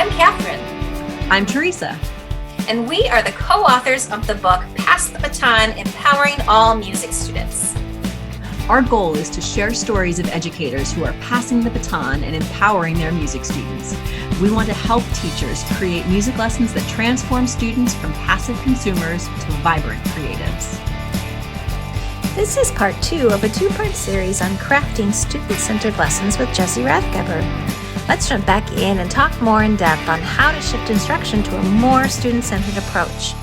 I'm Kathryn, I'm Theresa. and we are the co-authors of the book Pass the Baton, Empowering All Music Students. Our goal is to share stories of educators who are passing the baton and empowering their music students. We want to help teachers create music lessons that transform students from passive consumers to vibrant creatives. This is part 2 of a 2-part series on crafting student-centered lessons with Jesse Rathgeber. Let's jump back in and talk more in depth on how to shift instruction to a more student-centered approach.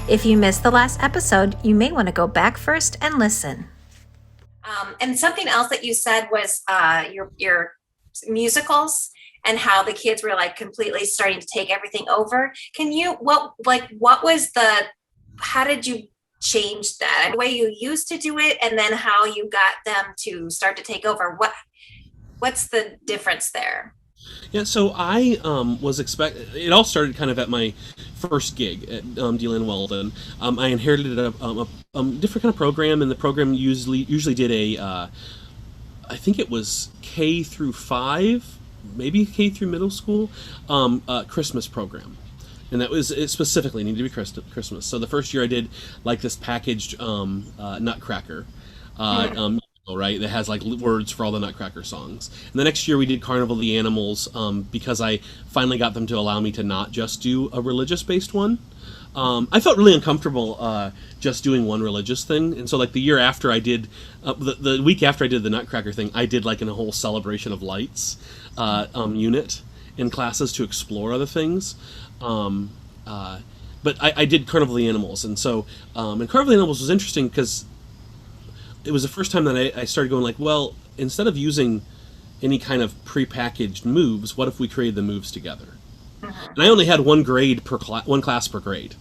If you missed the last episode, you may want to go back first and listen. And something else that you said was your musicals and how the kids were like completely starting to take everything over. How did you change that? The way you used to do it, and then how you got them to start to take over. What's the difference there? Yeah, so I it all started kind of at my first gig at D-Land Weldon. I inherited a different kind of program, and the program usually did I think it was K through 5, maybe K through middle school, Christmas program. And it specifically needed to be Christmas. So the first year I did like this packaged Nutcracker, right? That has like words for all the Nutcracker songs. And the next year we did Carnival the Animals because I finally got them to allow me to not just do a religious-based one. I felt really uncomfortable just doing one religious thing, and so like the year after I did, the week after I did the Nutcracker thing, I did like a whole celebration of lights unit in classes to explore other things. But I did Carnival the Animals, and so and Carnival the Animals was interesting because it was the first time that I started going like, well, instead of using any kind of prepackaged moves, what if we created the moves together? And I only had one class per grade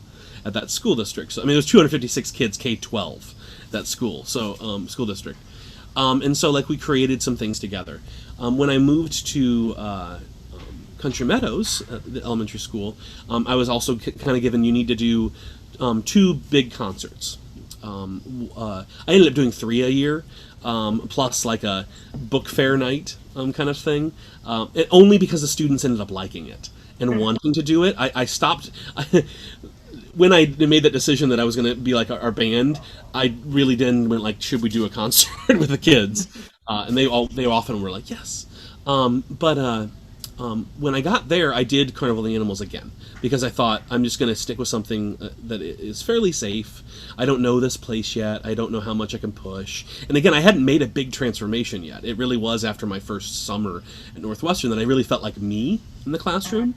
at that school district. So I mean, there was 256 kids, K-12, that school, so school district, and so like we created some things together. When I moved to Country Meadows, the elementary school, I was also kind of given, you need to do 2 big concerts. I ended up doing 3 a year, plus like a book fair night kind of thing, only because the students ended up liking it and wanting to do it. I stopped. When I made that decision that I was going to be like our band, I really then went like, should we do a concert with the kids? And they often were like, yes. When I got there, I did Carnival the Animals again, because I thought I'm just going to stick with something that is fairly safe. I don't know this place yet. I don't know how much I can push. And again, I hadn't made a big transformation yet. It really was after my first summer at Northwestern that I really felt like me in the classroom.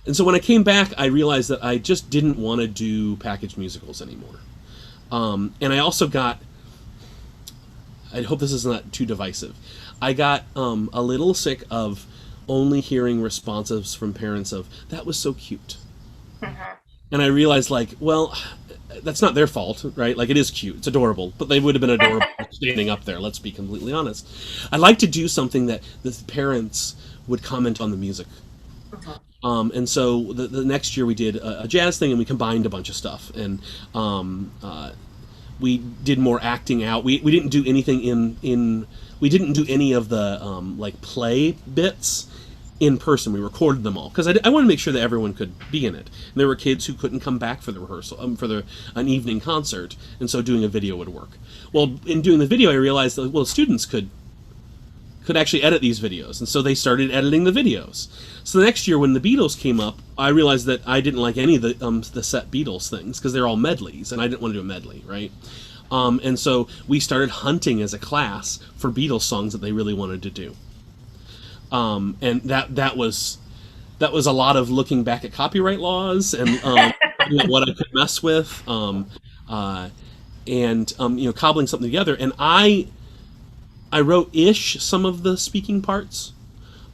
And so when I came back, I realized that I just didn't want to do packaged musicals anymore. And I also got, I hope this is not too divisive, I got a little sick of only hearing responses from parents of, that was so cute. And I realized like, well, that's not their fault, right? Like, it is cute, it's adorable, but they would have been adorable standing up there, let's be completely honest. I'd like to do something that the parents would comment on the music. And so the next year we did a jazz thing, and we combined a bunch of stuff, and we did more acting out. We didn't do anything we didn't do any of the like play bits in person. We recorded them all because I wanted to make sure that everyone could be in it. And there were kids who couldn't come back for the rehearsal, an evening concert, and so doing a video would work. Well, in doing the video, I realized that students could actually edit these videos, and so they started editing the videos. So the next year, when the Beatles came up, I realized that I didn't like any of the set Beatles things because they're all medleys, and I didn't want to do a medley, right? And so we started hunting as a class for Beatles songs that they really wanted to do. And that was a lot of looking back at copyright laws and what I could mess with, and cobbling something together. And I wrote-ish some of the speaking parts.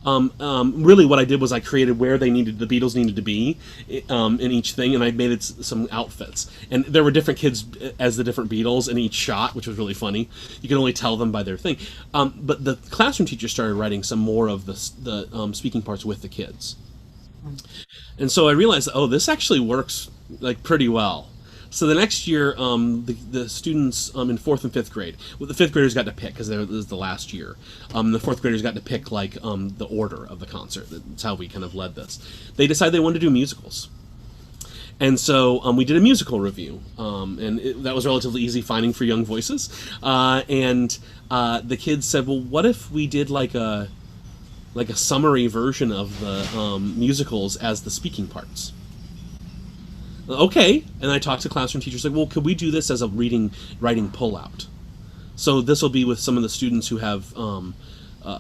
Really what I did was I created where the Beatles needed to be in each thing, and I made it some outfits. And there were different kids as the different Beatles in each shot, which was really funny. You could only tell them by their thing. But the classroom teacher started writing some more of the speaking parts with the kids. And so I realized, this actually works like pretty well. So the next year, the students in fourth and fifth grade, well, the fifth graders got to pick because this was the last year. The fourth graders got to pick like the order of the concert. That's how we kind of led this. They decided they wanted to do musicals, and so we did a musical review, that was relatively easy finding for young voices. And the kids said, "Well, what if we did like a summary version of the musicals as the speaking parts?" Okay, and I talked to classroom teachers like, well, could we do this as a writing pullout? So this will be with some of the students who have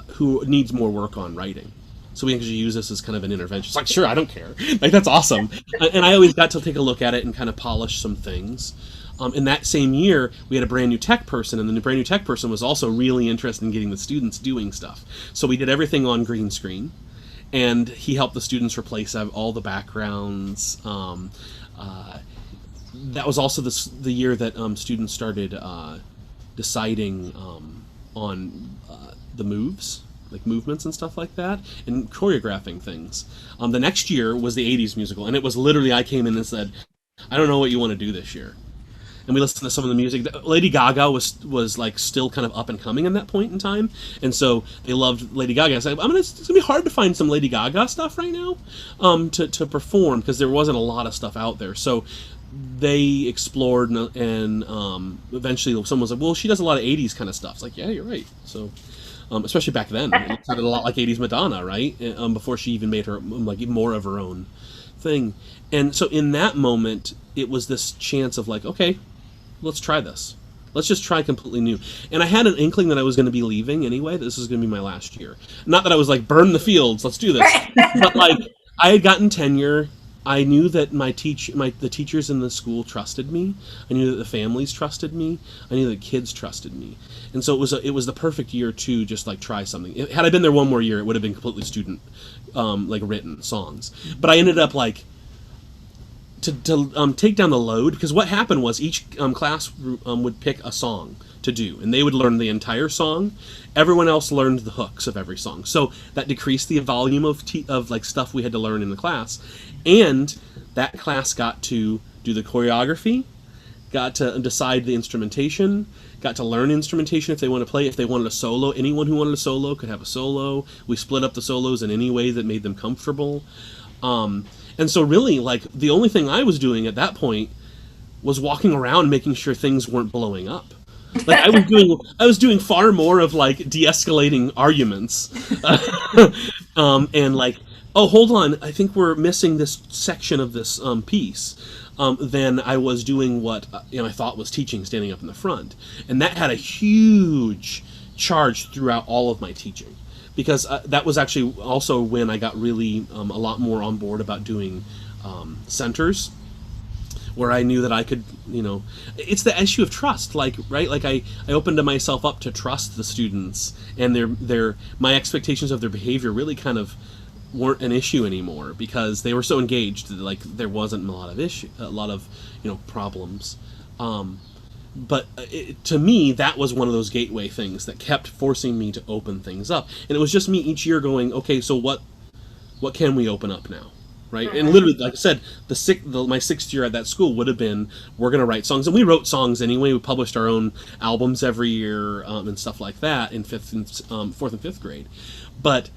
who needs more work on writing. So we actually use this as kind of an intervention. It's like, sure, I don't care. Like, that's awesome. And I always got to take a look at it and kind of polish some things. In that same year, we had a brand new tech person, and the brand new tech person was also really interested in getting the students doing stuff. So we did everything on green screen, and he helped the students replace all the backgrounds. That was also the year that students started deciding on the moves, like movements and stuff like that, and choreographing things. The next year was the 80s musical, and it was literally, I came in and said, I don't know what you want to do this year. And we listened to some of the music. Lady Gaga was like still kind of up and coming in that point in time, and so they loved Lady Gaga. I said, it's gonna be hard to find some Lady Gaga stuff right now to perform, because there wasn't a lot of stuff out there. So they explored, and eventually someone was like, well, she does a lot of 80s kind of stuff. It's like, yeah, you're right. So especially back then, it sounded a lot like 80s Madonna, right? Before she even made her like more of her own thing. And so in that moment, it was this chance of like, okay, let's try this. Let's just try completely new. And I had an inkling that I was going to be leaving anyway. This was going to be my last year. Not that I was like, burn the fields, let's do this. But like, I had gotten tenure. I knew that the teachers in the school trusted me. I knew that the families trusted me. I knew that kids trusted me. And so it was the perfect year to just like try something. Had I been there one more year, it would have been completely student like written songs. But I ended up like to take down the load, because what happened was each class would pick a song to do, and they would learn the entire song. Everyone else learned the hooks of every song, so that decreased the volume of like stuff we had to learn in the class. And that class got to do the choreography, got to decide the instrumentation, got to learn instrumentation if they want to play. If they wanted a solo, anyone who wanted a solo could have a solo. We split up the solos in any way that made them comfortable. And so really, like, the only thing I was doing at that point was walking around making sure things weren't blowing up. Like, I was doing far more of like de-escalating arguments, and like, oh, hold on, I think we're missing this section of this piece. Than I was doing what I thought was teaching, standing up in the front, and that had a huge charge throughout all of my teaching. Because that was actually also when I got really a lot more on board about doing centers, where I knew that I could, it's the issue of trust, like, right? Like I opened myself up to trust the students, and my expectations of their behavior really kind of weren't an issue anymore, because they were so engaged that like there wasn't a lot of problems. But to me, that was one of those gateway things that kept forcing me to open things up. And it was just me each year going, okay, so what can we open up now? Right? And literally, like I said, my sixth year at that school would have been, we're going to write songs. And we wrote songs anyway. We published our own albums every year and stuff like that in fourth and fifth grade. But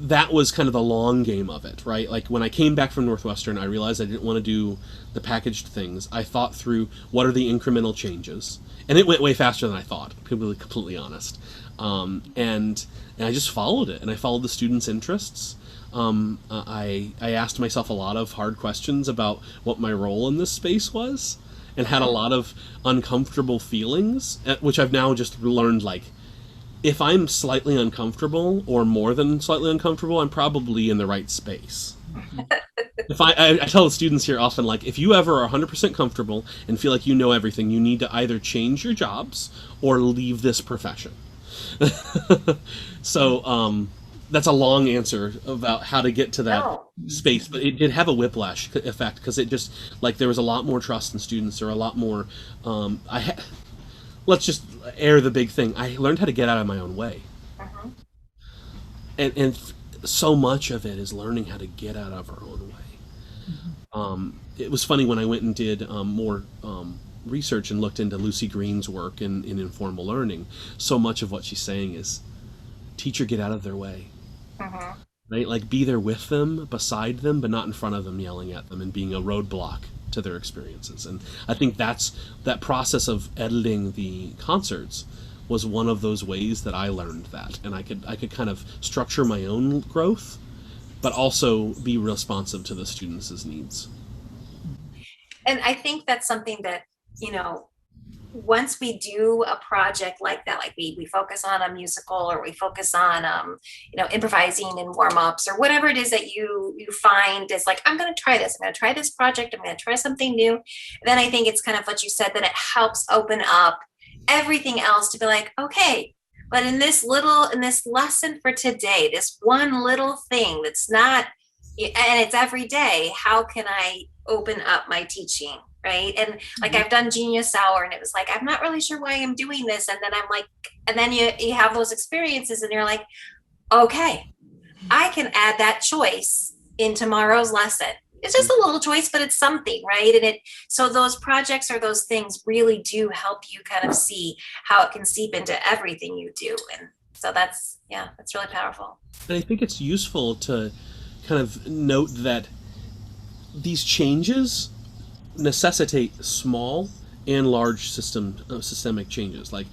that was kind of the long game of it, right? Like when I came back from Northwestern, I realized I didn't want to do the packaged things. I thought through what are the incremental changes, and it went way faster than I thought, to be completely honest. And I just followed it, and I followed the students' interests. I asked myself a lot of hard questions about what my role in this space was, and had a lot of uncomfortable feelings, which I've now just learned, like, if I'm slightly uncomfortable or more than slightly uncomfortable, I'm probably in the right space. If I tell the students here often, like, if you ever are 100% comfortable and feel like you know everything, you need to either change your jobs or leave this profession. So that's a long answer about how to get to that space, but it did have a whiplash effect, because it just, like, there was a lot more trust in students, or a lot more, let's just air the big thing. I learned how to get out of my own way. And so much of it is learning how to get out of our own way. It was funny when I went and did more research and looked into Lucy Green's work in informal learning. So much of what she's saying is, teacher, get out of their way. Mhm. Right? Like, be there with them, beside them, but not in front of them, yelling at them and being a roadblock to their experiences. And I think that process of editing the concerts was one of those ways that I learned that, and I could kind of structure my own growth, but also be responsive to the students' needs. And I think that's something that, you know, once we do a project like that, like we focus on a musical, or we focus on improvising and warm-ups, or whatever it is that you find is like, I'm going to try this, I'm going to try this project, I'm going to try something new. Then I think it's kind of what you said, that it helps open up everything else to be like, okay, but in this lesson for today, this one little thing that's not, and it's every day, how can I open up my teaching, right? And like, I've done Genius Hour, and it was like, I'm not really sure why I'm doing this, and then I'm like, and then you have those experiences, and you're like, okay, I can add that choice in tomorrow's lesson. It's just a little choice, but it's something, right? And so those projects or those things really do help you kind of see how it can seep into everything you do. And so that's really powerful. And I think it's useful to kind of note that these changes necessitate small and large systemic changes. Like,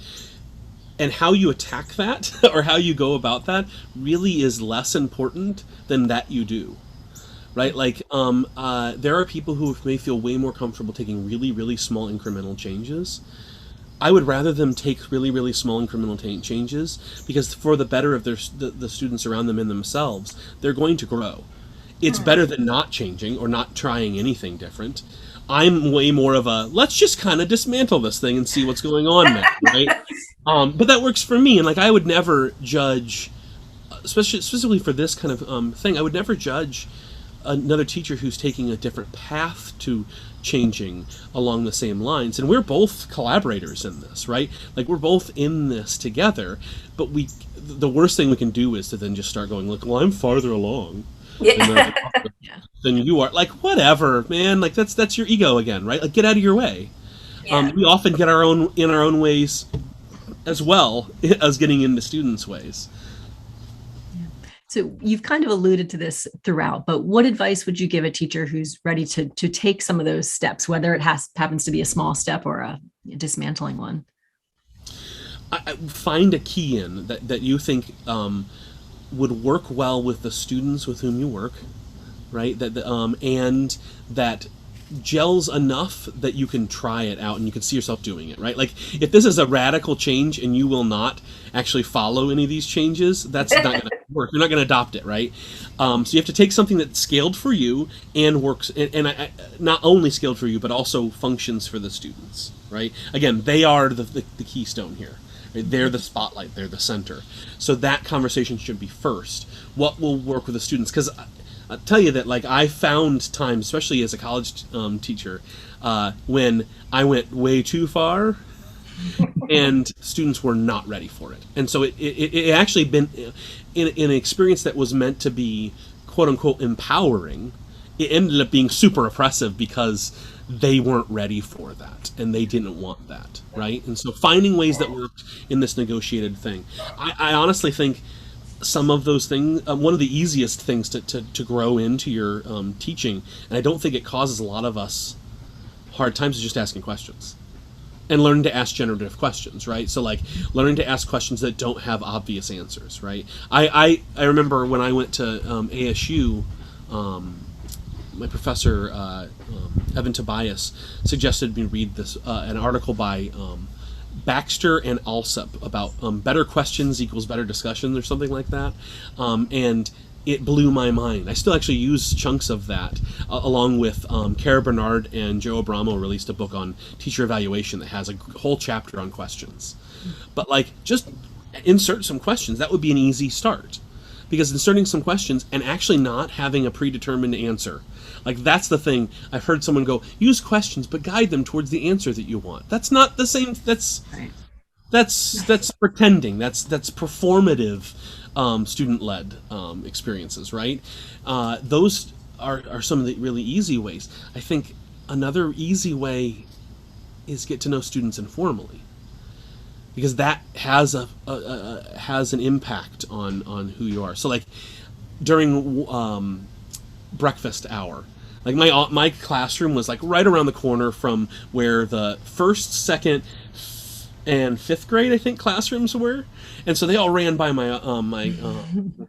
and how you attack that or how you go about that really is less important than that you do. Right? Like, there are people who may feel way more comfortable taking really, really small incremental changes. I would rather them take really, really small incremental changes, because for the better of the students around them and themselves, they're going to grow. It's better than not changing or not trying anything different. I'm way more of a, let's just kind of dismantle this thing and see what's going on now, right? But that works for me, and like, I would never judge, specifically for this kind of thing, I would never judge another teacher who's taking a different path to changing along the same lines. And we're both collaborators in this, right? Like, we're both in this together, but the worst thing we can do is to then just start going, look, well, I'm farther along than you are. Like, whatever, man. Like, that's your ego again, right? Like, get out of your way. Yeah. We often get in our own ways as well as getting into students' ways. So you've kind of alluded to this throughout, but what advice would you give a teacher who's ready to take some of those steps, whether it happens to be a small step or a dismantling one? I find a key in that you think would work well with the students with whom you work, right? And that gels enough that you can try it out and you can see yourself doing it, right? Like, if this is a radical change and you will not actually follow any of these changes, that's not going to work. You're not going to adopt it, right? So you have to take something that's scaled for you and works, and not only scaled for you, but also functions for the students, right? Again, they are the keystone here. Right? They're the spotlight. They're the center. So that conversation should be first. What will work with the students? Because I'll tell you that, like, I found times, especially as a college teacher, when I went way too far and students were not ready for it. And so it actually been in an experience that was meant to be quote unquote empowering, it ended up being super oppressive because they weren't ready for that and they didn't want that, right? And so finding ways that worked in this negotiated thing. I honestly think some of those things, one of the easiest things to grow into your teaching, and I don't think it causes a lot of us hard times, is just asking questions and learning to ask generative questions, right? So, like, learning to ask questions that don't have obvious answers, right? I remember when I went to ASU, my professor Evan Tobias suggested me read this an article by Baxter and Alsop about better questions equals better discussion, or something like that, and it blew my mind. I still actually use chunks of that, along with Kara Bernard and Joe Abramo released a book on teacher evaluation that has a whole chapter on questions. But, like, just insert some questions. That would be an easy start, because inserting some questions and actually not having a predetermined answer, like, that's the thing. I've heard someone go, use questions, but guide them towards the answer that you want. That's not the same. That's pretending. That's performative student-led experiences, right? Those are some of the really easy ways. I think another easy way is get to know students informally, because that has has an impact on who you are. So like during breakfast hour, like my classroom was like right around the corner from where the first, second, and fifth grade, I think, classrooms were, and so they all ran by my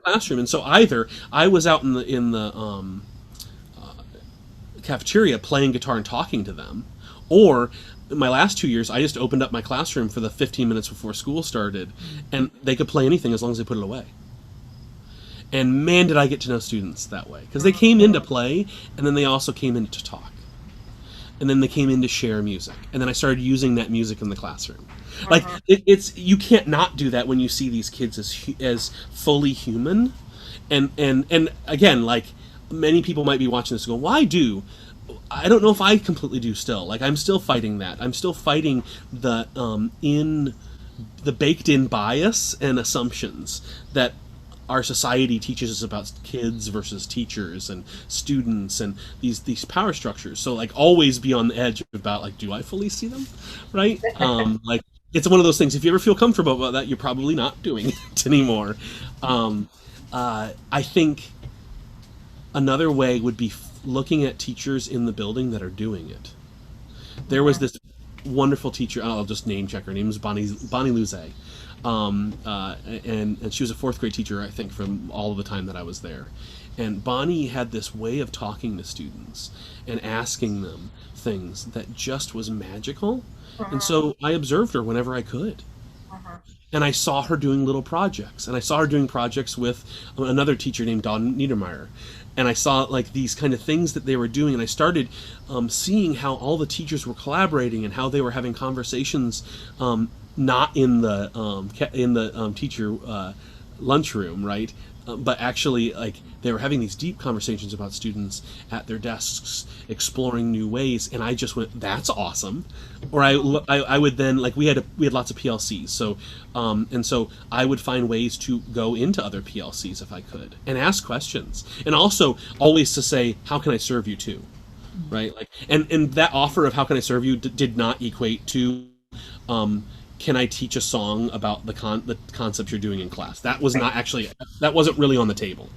classroom. And so either I was out in the cafeteria playing guitar and talking to them, or my last 2 years I just opened up my classroom for the 15 minutes before school started, and they could play anything as long as they put it away. And man, did I get to know students that way, because they came in to play, and then they also came in to talk, and then they came in to share music, and then I started using that music in the classroom. Like it's you can't not do that when you see these kids as fully human, and again, like many people might be watching this and go, why do? I don't know if I completely do still. Like I'm still fighting that. I'm still fighting the baked in bias and assumptions that our society teaches us about kids versus teachers and students and these power structures. So like always be on the edge about like, do I fully see them, right? Like it's one of those things. If you ever feel comfortable about that, you're probably not doing it anymore. I think another way would be looking at teachers in the building that are doing it. There was this wonderful teacher. I'll just name check her name is Bonnie Luze. And she was a fourth grade teacher, I think, from all of the time that I was there. And Bonnie had this way of talking to students and asking them things that just was magical. And so I observed her whenever I could. And I saw her doing little projects. And I saw her doing projects with another teacher named Dawn Niedermeyer. And I saw like these kind of things that they were doing, and I started seeing how all the teachers were collaborating and how they were having conversations, not in the teacher lunchroom, right? But actually, like they were having these deep conversations about students at their desks, exploring new ways, and I just went, "That's awesome!" Or I would then like we had lots of PLCs, so and so I would find ways to go into other PLCs if I could and ask questions, and also always to say, "How can I serve you too?" Right? Like, and that offer of "How can I serve you" did not equate to can I teach a song about the concept you're doing in class? That was not actually, that wasn't really on the table,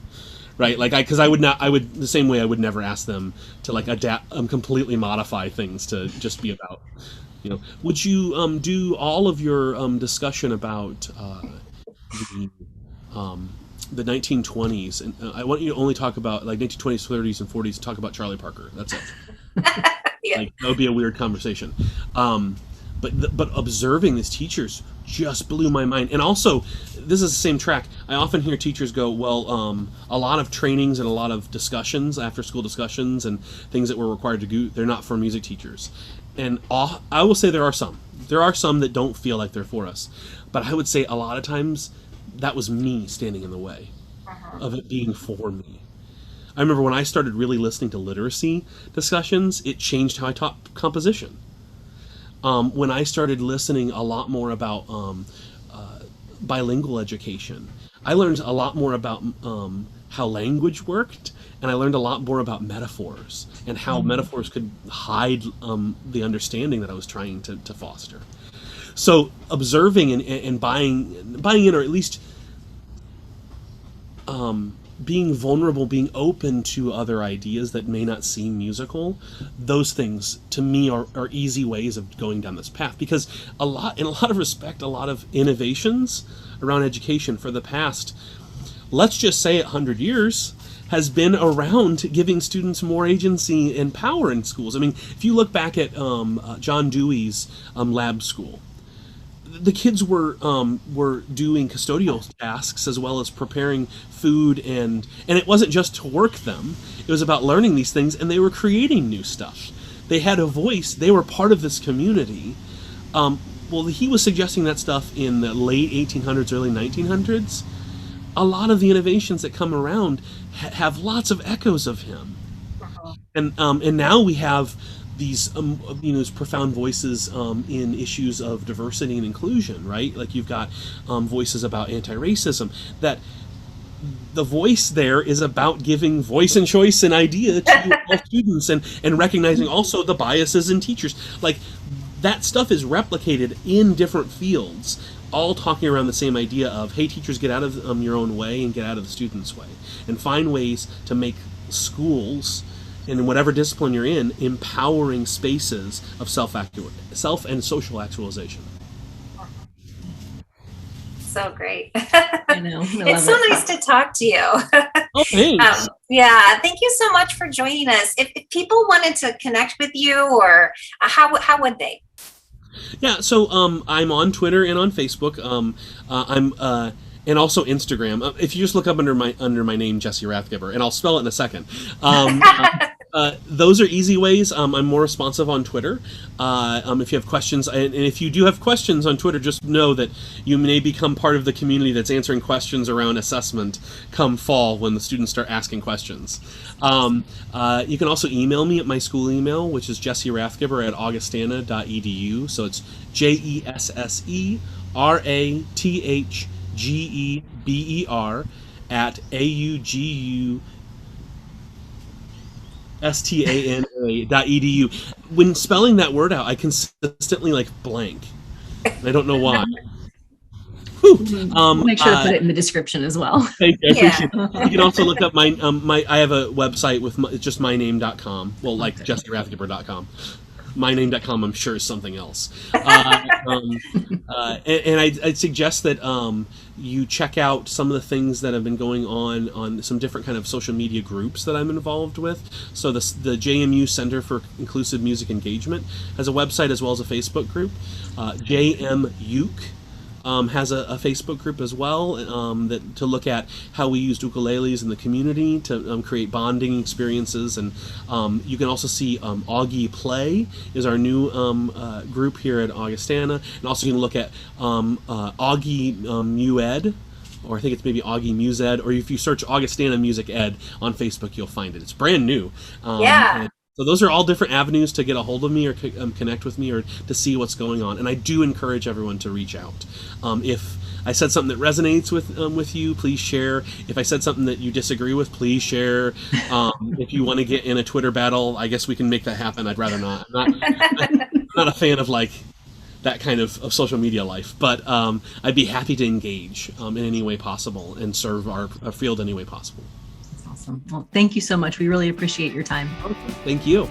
right? Like because I would the same way I would never ask them to like adapt, completely modify things to just be about, Would you do all of your discussion about the 1920s, and I want you to only talk about like 1920s, 30s, and 40s. Talk about Charlie Parker. That's it. Yeah. Like that would be a weird conversation. But observing these teachers just blew my mind. And also, this is the same track. I often hear teachers go, well, a lot of trainings and a lot of discussions, after-school discussions and things that we're required to do, they're not for music teachers. And I will say there are some. There are some that don't feel like they're for us. But I would say a lot of times that was me standing in the way of it being for me. I remember when I started really listening to literacy discussions, it changed how I taught composition. When I started listening a lot more about bilingual education, I learned a lot more about how language worked, and I learned a lot more about metaphors and how metaphors could hide the understanding that I was trying to foster. So observing and buying in, or at least being vulnerable, being open to other ideas that may not seem musical, those things to me are easy ways of going down this path. Because in a lot of respect, a lot of innovations around education for the past, let's just say 100 years, has been around giving students more agency and power in schools. I mean, if you look back at John Dewey's lab school, the kids were doing custodial tasks as well as preparing food, and it wasn't just to work them. It was about learning these things, and they were creating new stuff. They had a voice. They were part of this community. Well, he was suggesting that stuff in the late 1800s, early 1900s. A lot of the innovations that come around have lots of echoes of him. And now we have these these profound voices in issues of diversity and inclusion, right? Like you've got voices about anti-racism that the voice there is about giving voice and choice and idea to all students, and recognizing also the biases in teachers. Like, that stuff is replicated in different fields, all talking around the same idea of, hey, teachers, get out of your own way and get out of the student's way, and find ways to make schools, in whatever discipline you're in, empowering spaces of self and social actualization. So great. I know. It's so nice to talk to you. Oh, thanks. Yeah, thank you so much for joining us. If people wanted to connect with you, or how would they? Yeah, so I'm on Twitter and on Facebook. And also Instagram. If you just look up under my name, Jesse Rathgeber, and I'll spell it in a second. Those are easy ways. I'm more responsive on Twitter. If you have questions, and if you do have questions on Twitter, just know that you may become part of the community that's answering questions around assessment come fall, when the students start asking questions. You can also email me at my school email, which is jesserathgeber@augustana.edu. So it's JESSERATHGEBER at AUGUSTANA.edu. When spelling that word out, I consistently blank. And I don't know why. Make sure to put it in the description as well. Thank you. I appreciate it. You can also look up my I have a website with just myname.com. Well, like jesserathgeber.com. myname.com, I'm sure, is something else. And I'd suggest that you check out some of the things that have been going on some different kind of social media groups that I'm involved with. So the JMU Center for Inclusive Music Engagement has a website as well as a Facebook group. JMUC has a Facebook group as well, that to look at how we used ukuleles in the community to create bonding experiences. And you can also see Augie Play is our new group here at Augustana. And also you can look at Augie Mued, or I think it's maybe Augie Mused, or if you search Augustana Music Ed on Facebook, you'll find it. It's brand new. So those are all different avenues to get a hold of me or connect with me or to see what's going on. And I do encourage everyone to reach out. If I said something that resonates with you, please share. If I said something that you disagree with, please share. If you want to get in a Twitter battle, I guess we can make that happen. I'd rather not. I'm not a fan of that kind of social media life, but I'd be happy to engage in any way possible and serve our field any way possible. Awesome. Well, thank you so much. We really appreciate your time. Thank you.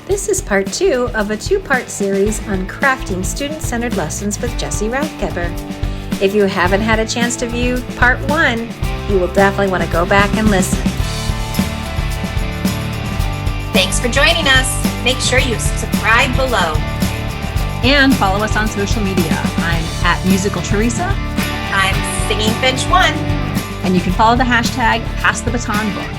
This is part 2 of a 2-part series on crafting student-centered lessons with Jesse Rathgeber. If you haven't had a chance to view part 1, you will definitely want to go back and listen. Thanks for joining us. Make sure you subscribe below. And follow us on social media. I'm at Musical Theresa. I'm Singing Finch 1. And you can follow the hashtag PassTheBatonBook.